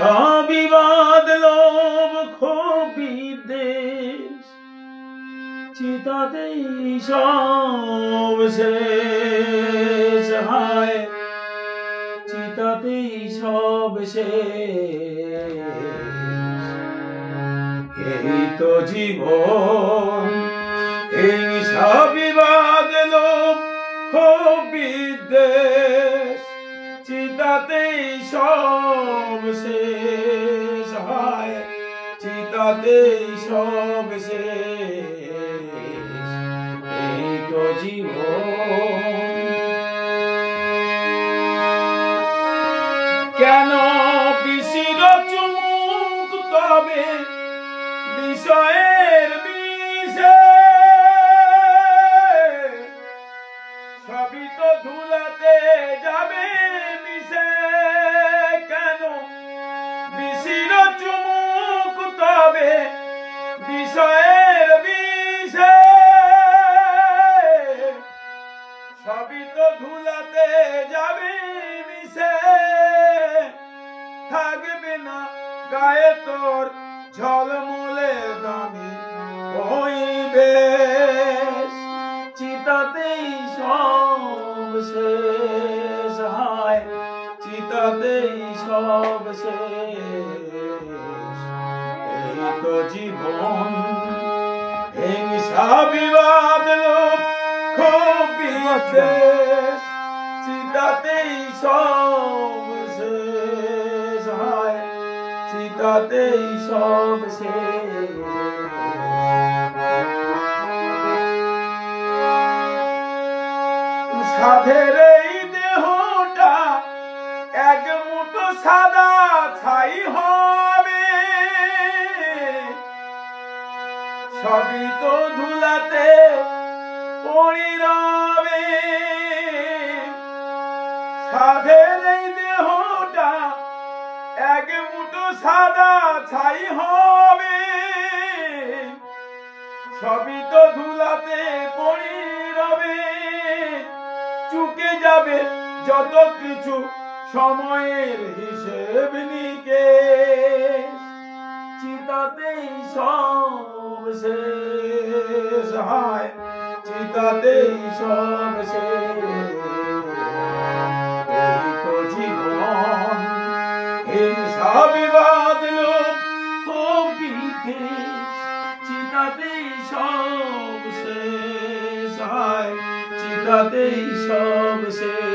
বিবাদ লোভ ক্ষোভ বিদ্বেষ চিতাতেই সব শেষ হায় চিতাতেই সব শেষ এই তো জীবন হিংসা বিবাদ লোভ ক্ষোভ বিদ্বেষ চিতাতেই সব শেষ হায় চিতাতেই সব শেষ এই তো জীবন কেন বিশির চুমুক তবে বিষয়ের বিষে সবই তো ধুলাতে যাবে মিশে কেন বিশির চুমুক তবে বিষয়ের বিষে সবই তো ধুলাতে যাবে মিশে থাকবে না গায়ে তোর ঝলমলে দামি হইবে চিতাতেই সব শেষ হায় চিতাতেই সব শেষ এই তো জীবন হিংসা বিবাদ লোভ ক্ষোভ বিদ্বেষ চিতাতেই সব শেষ হায় চিতাতেই সব শেষ সাধের এই দেহটা এক মুঠো সাদা ছাই হবে সবই তো ধুলাতে পড়ি রবে সাধের এই দেহটা এক মুঠো সাদা ছাই হবে সবই তো ধুলাতে পড়ি রবে চুকে যাবে যত কিছু সময়ের হিসেব নিকেশ চিতাতেই সব শেষ হায় চিতাতেই সব শেষ এই তো জীবন হিংসা বিবাদ লোভ ক্ষোভ বিদ্বেষ চিতাতেই সব শেষ হায় চিতাতেই সব শেষ